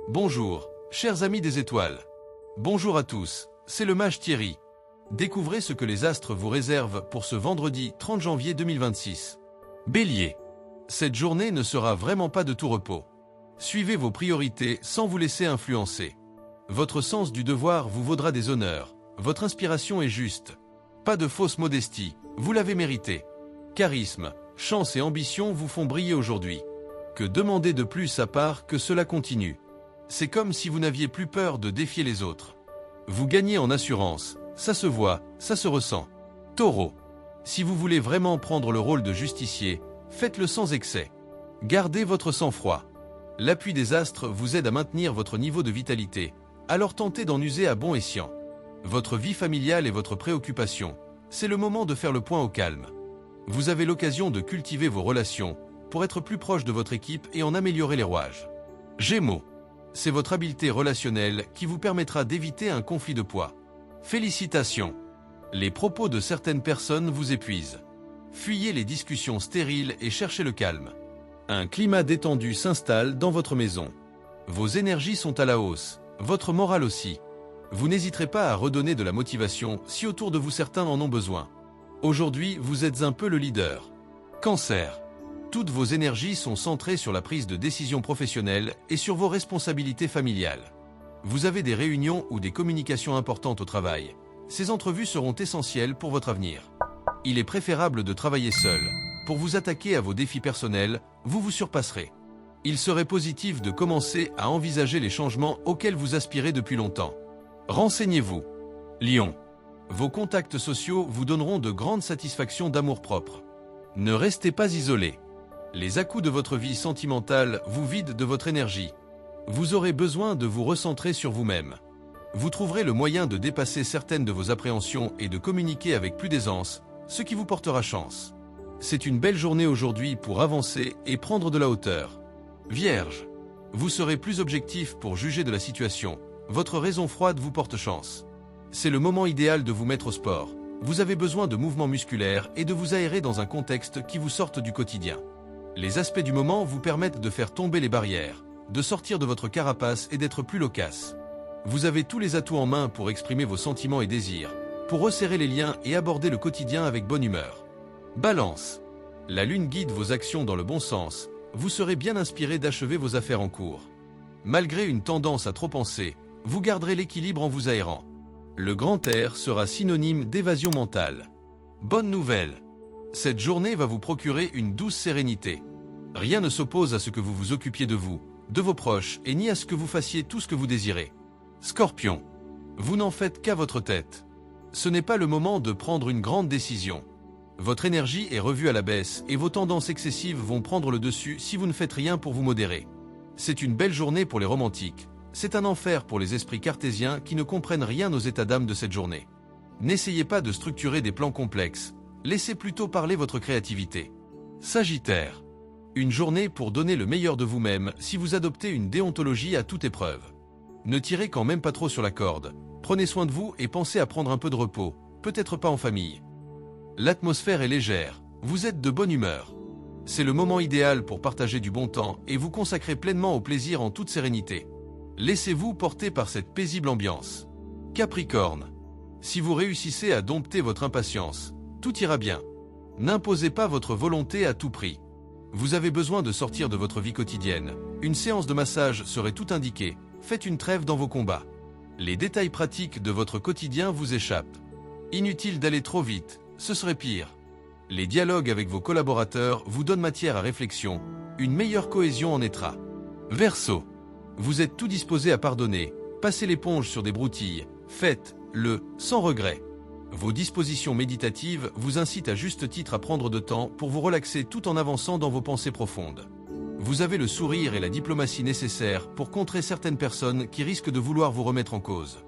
Bonjour, chers amis des étoiles. Bonjour à tous, c'est le mage Thierry. Découvrez ce que les astres vous réservent pour ce vendredi 30 janvier 2026. Bélier. Cette journée ne sera vraiment pas de tout repos. Suivez vos priorités sans vous laisser influencer. Votre sens du devoir vous vaudra des honneurs. Votre inspiration est juste. Pas de fausse modestie, vous l'avez mérité. Charisme, chance et ambition vous font briller aujourd'hui. Que demander de plus à part que cela continue? C'est comme si vous n'aviez plus peur de défier les autres. Vous gagnez en assurance, ça se voit, ça se ressent. Taureau. Si vous voulez vraiment prendre le rôle de justicier, faites-le sans excès. Gardez votre sang-froid. L'appui des astres vous aide à maintenir votre niveau de vitalité, alors tentez d'en user à bon escient. Votre vie familiale et votre préoccupation, c'est le moment de faire le point au calme. Vous avez l'occasion de cultiver vos relations pour être plus proche de votre équipe et en améliorer les rouages. Gémeaux. C'est votre habileté relationnelle qui vous permettra d'éviter un conflit de poids. Félicitations. Les propos de certaines personnes vous épuisent. Fuyez les discussions stériles et cherchez le calme. Un climat détendu s'installe dans votre maison. Vos énergies sont à la hausse, votre morale aussi. Vous n'hésiterez pas à redonner de la motivation si autour de vous certains en ont besoin. Aujourd'hui, vous êtes un peu le leader. Cancer. Toutes vos énergies sont centrées sur la prise de décision professionnelle et sur vos responsabilités familiales. Vous avez des réunions ou des communications importantes au travail. Ces entrevues seront essentielles pour votre avenir. Il est préférable de travailler seul. Pour vous attaquer à vos défis personnels, vous vous surpasserez. Il serait positif de commencer à envisager les changements auxquels vous aspirez depuis longtemps. Renseignez-vous. Lion. Vos contacts sociaux vous donneront de grandes satisfactions d'amour-propre. Ne restez pas isolé. Les à-coups de votre vie sentimentale vous vident de votre énergie. Vous aurez besoin de vous recentrer sur vous-même. Vous trouverez le moyen de dépasser certaines de vos appréhensions et de communiquer avec plus d'aisance, ce qui vous portera chance. C'est une belle journée aujourd'hui pour avancer et prendre de la hauteur. Vierge. Vous serez plus objectif pour juger de la situation. Votre raison froide vous porte chance. C'est le moment idéal de vous mettre au sport. Vous avez besoin de mouvements musculaires et de vous aérer dans un contexte qui vous sorte du quotidien. Les aspects du moment vous permettent de faire tomber les barrières, de sortir de votre carapace et d'être plus loquace. Vous avez tous les atouts en main pour exprimer vos sentiments et désirs, pour resserrer les liens et aborder le quotidien avec bonne humeur. Balance. La lune guide vos actions dans le bon sens, vous serez bien inspiré d'achever vos affaires en cours. Malgré une tendance à trop penser, vous garderez l'équilibre en vous aérant. Le grand air sera synonyme d'évasion mentale. Bonne nouvelle. Cette journée va vous procurer une douce sérénité. Rien ne s'oppose à ce que vous vous occupiez de vous, de vos proches et ni à ce que vous fassiez tout ce que vous désirez. Scorpion. Vous n'en faites qu'à votre tête. Ce n'est pas le moment de prendre une grande décision. Votre énergie est revue à la baisse et vos tendances excessives vont prendre le dessus si vous ne faites rien pour vous modérer. C'est une belle journée pour les romantiques. C'est un enfer pour les esprits cartésiens qui ne comprennent rien aux états d'âme de cette journée. N'essayez pas de structurer des plans complexes. Laissez plutôt parler votre créativité. Sagittaire. Une journée pour donner le meilleur de vous-même si vous adoptez une déontologie à toute épreuve. Ne tirez quand même pas trop sur la corde. Prenez soin de vous et pensez à prendre un peu de repos, peut-être pas en famille. L'atmosphère est légère, vous êtes de bonne humeur. C'est le moment idéal pour partager du bon temps et vous consacrer pleinement au plaisir en toute sérénité. Laissez-vous porter par cette paisible ambiance. Capricorne. Si vous réussissez à dompter votre impatience, tout ira bien. N'imposez pas votre volonté à tout prix. Vous avez besoin de sortir de votre vie quotidienne. Une séance de massage serait tout indiquée. Faites une trêve dans vos combats. Les détails pratiques de votre quotidien vous échappent. Inutile d'aller trop vite, ce serait pire. Les dialogues avec vos collaborateurs vous donnent matière à réflexion. Une meilleure cohésion en naîtra. Verseau. Vous êtes tout disposé à pardonner. Passez l'éponge sur des broutilles. Faites-le sans regret. Vos dispositions méditatives vous incitent à juste titre à prendre de temps pour vous relaxer tout en avançant dans vos pensées profondes. Vous avez le sourire et la diplomatie nécessaires pour contrer certaines personnes qui risquent de vouloir vous remettre en cause.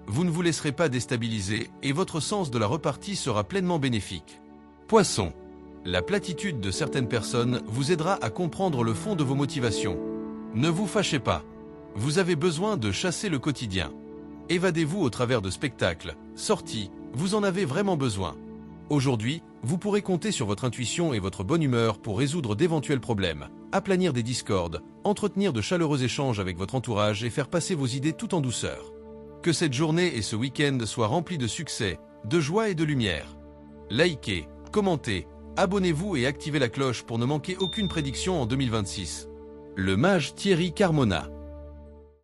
Vous ne vous laisserez pas déstabiliser et votre sens de la repartie sera pleinement bénéfique. Poisson. La platitude de certaines personnes vous aidera à comprendre le fond de vos motivations. Ne vous fâchez pas. Vous avez besoin de chasser le quotidien. Évadez-vous au travers de spectacles, sorties, vous en avez vraiment besoin. Aujourd'hui, Vous pourrez compter sur votre intuition et votre bonne humeur pour résoudre d'éventuels problèmes, aplanir des discordes, entretenir de chaleureux échanges avec votre entourage et faire passer vos idées tout en douceur. Que cette journée et ce week-end soient remplis de succès, de joie et de lumière. Likez, commentez, abonnez-vous et activez la cloche pour ne manquer aucune prédiction en 2026. Le mage Thierry Carmona.